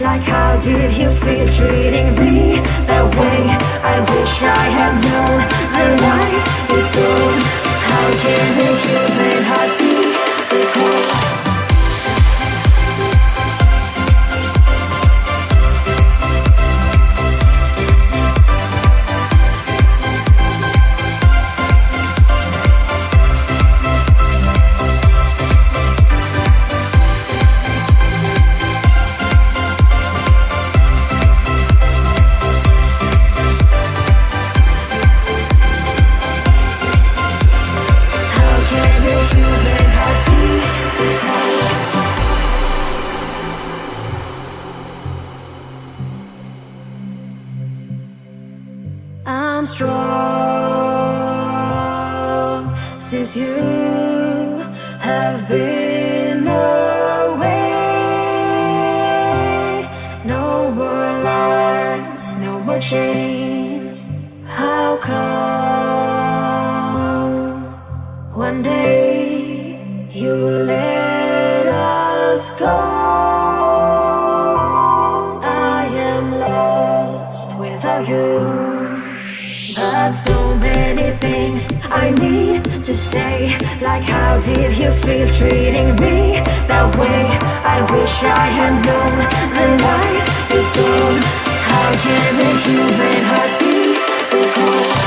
like how did you feel treating me that way? I wish I had known the lies you told. How can the human heart be so cold? I'm strong since you have been away. No more lies, no more chains. How come one day you let us go? I am lost without you. There's so many things I need to say, like how did you feel treating me that way? I wish I had known the lies you told. How can the human heart be so cold?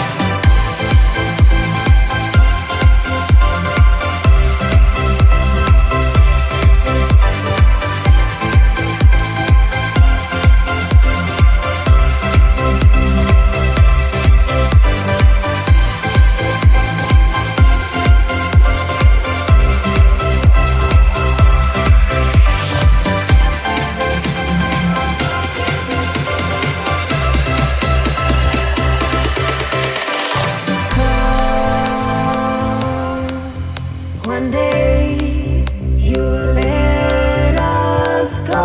One day you let us go.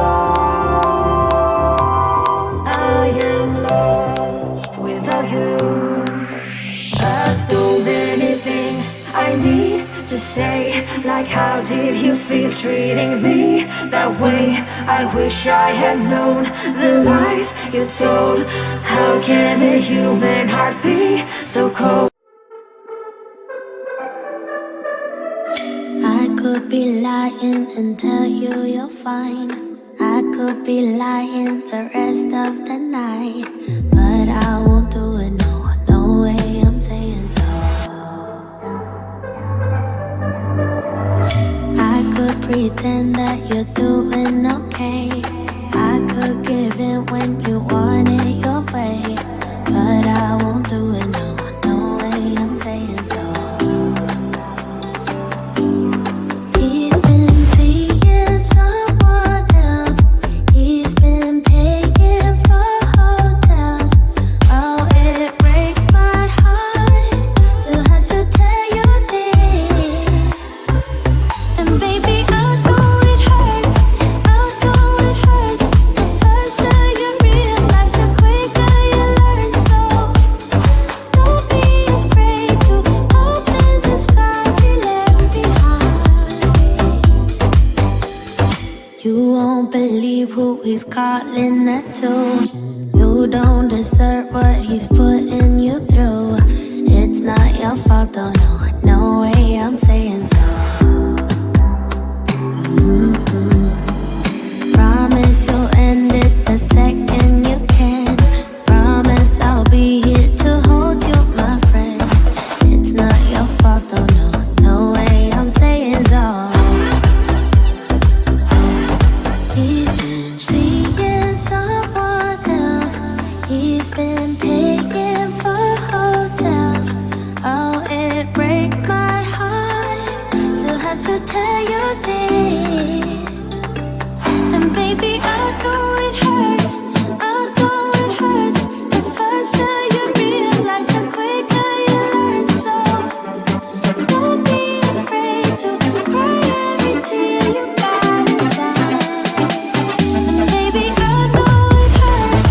I am lost without you. There's so many things I need to say, like how did you feel treating me that way? I wish I had known the lies you told. How can a human heart be so cold? I could be lying and tell you you're fine. I could be lying the rest of the night, but I won't do it, no, no way I'm saying so. I could pretend that you're doing okay. I could give in when you want it your way, but I won't do it, no, no way I'm saying so. He's calling that too. You don't deserve what he's putting you through. It's not your fault, though, no, no way I'm saying so. Promise you'll end it the second you can. Promise I'll be here to hold you, my friend. It's not your fault, though, no, no way I'm saying so. He's been paying for hotels. Oh, it breaks my heart to have to tell you this. And baby, I know it hurts. I know it hurts. The faster you realize, the quicker you learn. So don't be afraid to cry every tear you got inside. And baby, I know it hurts.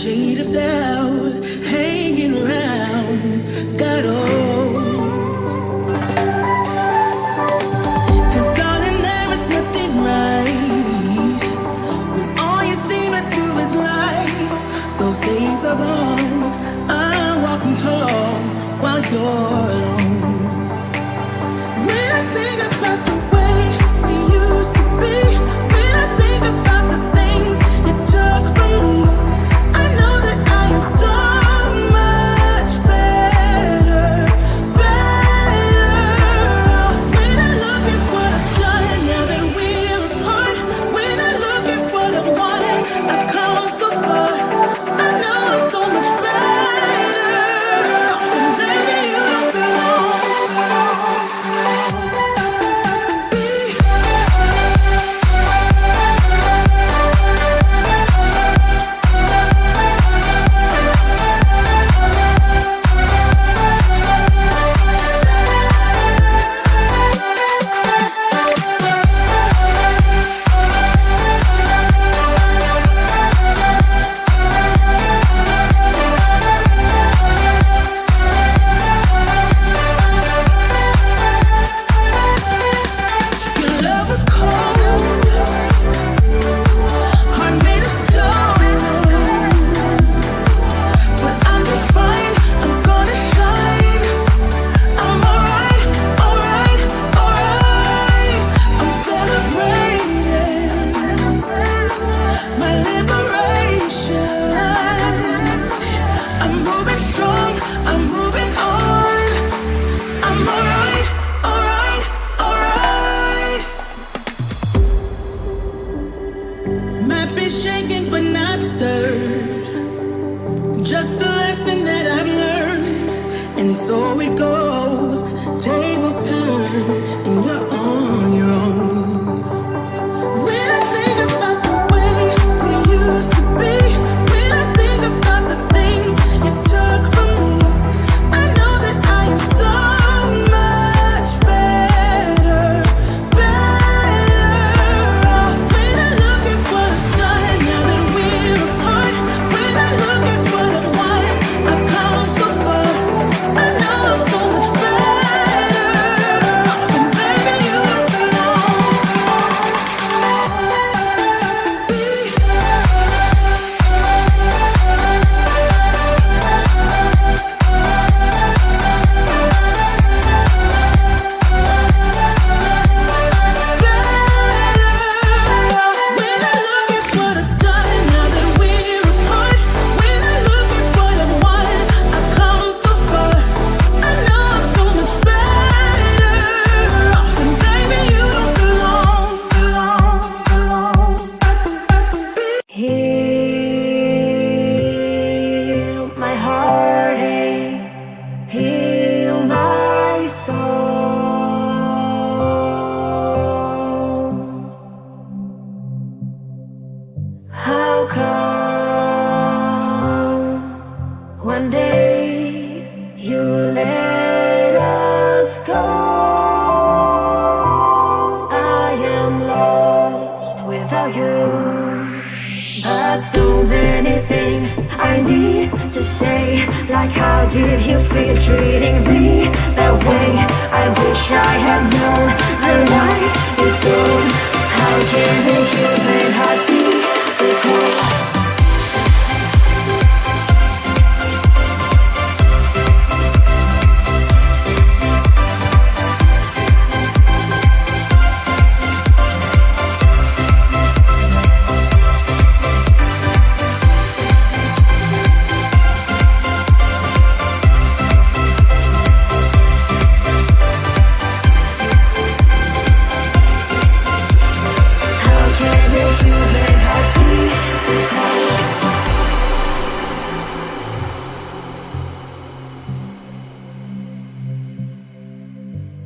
shade of doubt hanging around. Got old. 'Cause darling, there is nothing right when all you seem to do is lie. Those days are gone. I'm walking tall while you're alone. When I think about the way we used to be, when I think about the things you took from me, I know that I am so much better, better. When I look at what I've done now that we're apart, when I look at what I've won, I've come so far. I know I'm so much better. And baby, you don't belong. Your love was cold, heart made of stone. But I'm just fine, I'm gonna shine. I'm alright, alright, alright. I'm celebrating my liberation. I'm moving strong, I'm moving on. I'm alright, alright, alright. Might be shaken but not stirred. Just a lesson that I've learned. And so it goes. Tables turn and you're on your own. When I think about the way we used to be, when I think about the things you took from me, I know that I am so much better, better. When I look at what I've done now that we're apart, when I look at what I've won, I've come so far. I know I'm so much better. And baby, you don't belong. When I look at what I've done now that we're apart, when I look at what I've won, I've come so far. I know I'm so much better. And baby, you don't belong. Heal my heartache, heal my soul. How come one day you let us go? I am lost without you. But so many things I need to say, like how did you feel treating me that way? I wish I had known the lies you told. How can a human heart be so cold? How can a human heart be so cold?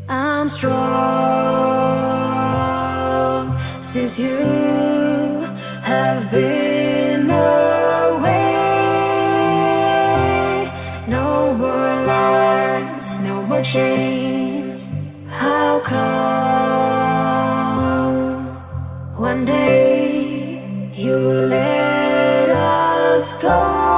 I'm strong since you have been away. No more lies, no more chains. How come one day you let us go?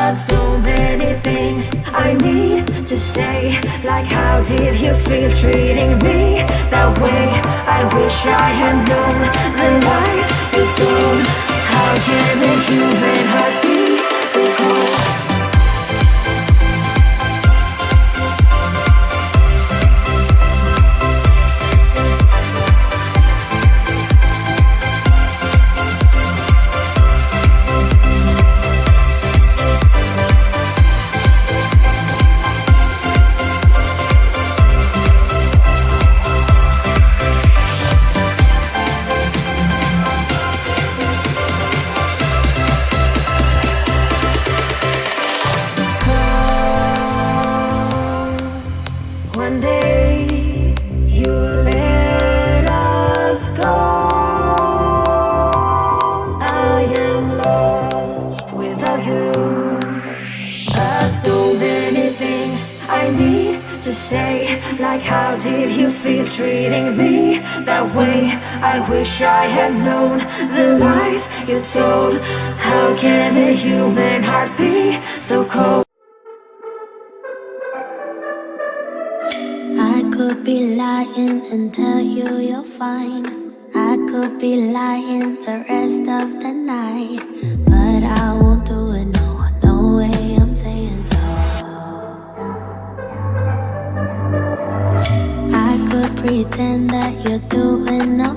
There's so many things I need to say, like how did you feel treating me that way? I wish I had known the lies you told. How can a human heart be so cold? One day you let us go. I am lost without you. There's so many things I need to say, like how did you feel treating me that way? I wish I had known the lies you told. How can a human heart be so cold? I could be lying and tell you you're fine. I could be lying the rest of the night, but I won't do it, no way I'm saying so. I could pretend that you're doing okay,